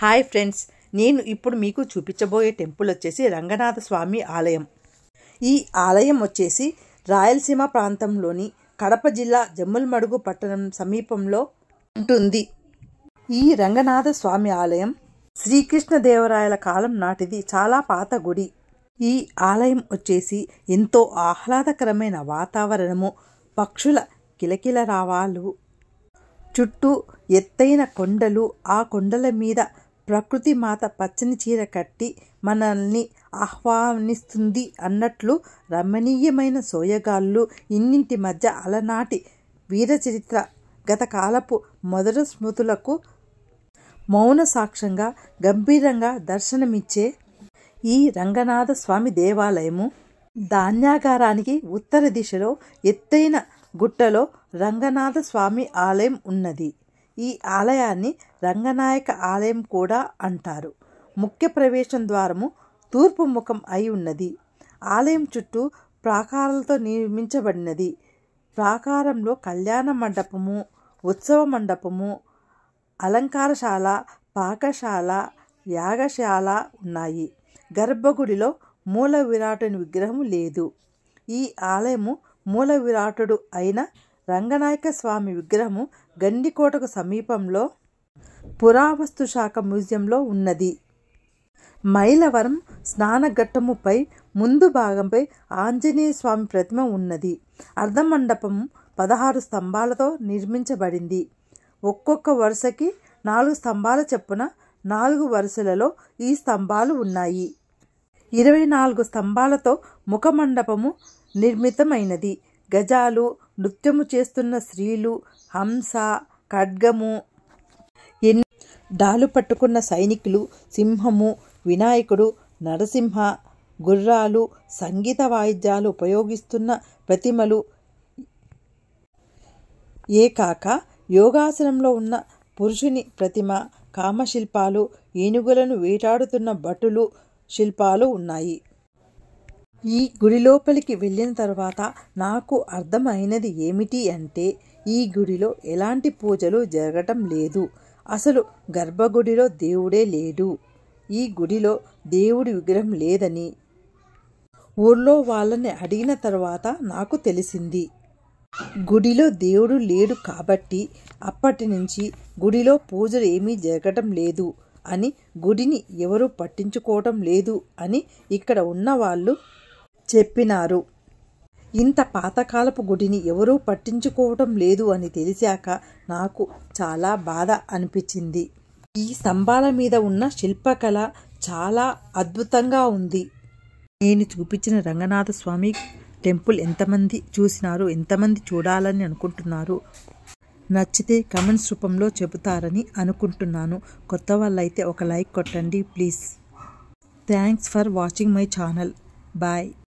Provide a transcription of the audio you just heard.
Hi friends, నేను ఇప్పుడు మీకు చూపించబోయే టెంపుల్ వచ్చేసి రంగనాథ స్వామి ఆలయం. ఈ ఆలయం వచ్చేసి రాయలసీమ ప్రాంతంలోని కడప జిల్లా జమ్ములమడుగు పట్టణం సమీపంలో ఉంటుంది. ఈ రంగనాథ స్వామి ఆలయం శ్రీకృష్ణదేవరాయల కాలం నాటిది. చాలా పాత గుడి. ఈ ఆలయం వచ్చేసి ఎంతో ఆహ్లాదకరమైన వాతావరణము, పక్షుల కిలకిల రావాలు, చుట్టూ ఎత్తైన కొండలు, ఆ కొండల మీద ప్రకృతి మాత పచ్చని చీర కట్టి మనల్ని ఆహ్వానిస్తుంది అన్నట్లు రమణీయమైన సోయగాళ్ళు, ఇన్నింటి మధ్య అలనాటి వీరచరిత్ర, గతకాలపు మధుర స్మృతులకు మౌన సాక్ష్యంగా గంభీరంగా దర్శనమిచ్చే ఈ రంగనాథ స్వామి దేవాలయము ధాన్యాగారానికి ఉత్తర దిశలో ఎత్తైన గుట్టలో రంగనాథ స్వామి ఆలయం ఉన్నది. ఈ ఆలయాన్ని రంగనాయక ఆలయం కూడా అంటారు. ముఖ్య ప్రవేశం ద్వారము తూర్పు ముఖం అయి ఉన్నది. ఆలయం చుట్టూ ప్రాకారాలతో నిర్మించబడినది. ప్రాకారంలో కళ్యాణ మండపము, ఉత్సవ మండపము, అలంకారశాల, పాకశాల, యాగశాల ఉన్నాయి. గర్భగుడిలో మూల విరాటుని విగ్రహం లేదు. ఈ ఆలయము మూల విరాటుడు అయిన రంగనాయక స్వామి విగ్రహము గండికోటకు సమీపంలో పురావస్తు శాఖ మ్యూజియంలో ఉన్నది. మైలవరం స్నానఘట్టముపై ముందు భాగంపై ఆంజనేయ స్వామి ప్రతిమ ఉన్నది. అర్ధమండపము 16 స్తంభాలతో నిర్మించబడింది. ఒక్కొక్క వరుసకి 4 స్తంభాల చొప్పున 4 వరుసలలో ఈ స్తంభాలు ఉన్నాయి. 24 స్తంభాలతో ముఖమండపము నిర్మితమైనది. గజాలు, నృత్యము చేస్తున్న స్త్రీలు, హంస, ఖడ్గము, డాలు పట్టుకున్న సైనికులు, సింహము, వినాయకుడు, నరసింహ, గుర్రాలు, సంగీత వాయిద్యాలు ఉపయోగిస్తున్న ప్రతిమలు, కాక యోగాసనంలో ఉన్న పురుషుని ప్రతిమ, కామశిల్పాలు, ఏనుగులను వేటాడుతున్న భటులు శిల్పాలు ఉన్నాయి. ఈ గుడి లోపలికి వెళ్ళిన తర్వాత నాకు అర్థమైనది ఏమిటి అంటే, ఈ గుడిలో ఎలాంటి పూజలు జరగటం లేదు. అసలు గర్భగుడిలో దేవుడే లేడు. ఈ గుడిలో దేవుడి విగ్రహం లేదని ఊర్లో వాళ్ళని అడిగిన తర్వాత నాకు తెలిసింది. గుడిలో దేవుడు లేడు కాబట్టి అప్పటి నుంచి గుడిలో పూజలు ఏమీ జరగటం లేదు అని, గుడిని ఎవరూ పట్టించుకోవటం లేదు అని ఇక్కడ ఉన్న వాళ్ళు చెప్పినారు. ఇంత పాతకాలపు గుడిని ఎవరూ పట్టించుకోవటం లేదు అని తెలిసాక నాకు చాలా బాధ అనిపించింది. ఈ స్తంభాల మీద ఉన్న శిల్పకళ చాలా అద్భుతంగా ఉంది. నేను చూపించిన రంగనాథ స్వామి టెంపుల్ ఎంతమంది చూసినారు, ఎంతమంది చూడాలని అనుకుంటున్నారు? నచ్చితే కమెంట్స్ రూపంలో చెబుతారని అనుకుంటున్నాను. కొత్త వాళ్ళైతే ఒక లైక్ కొట్టండి please. Thanks for watching my channel. Bye.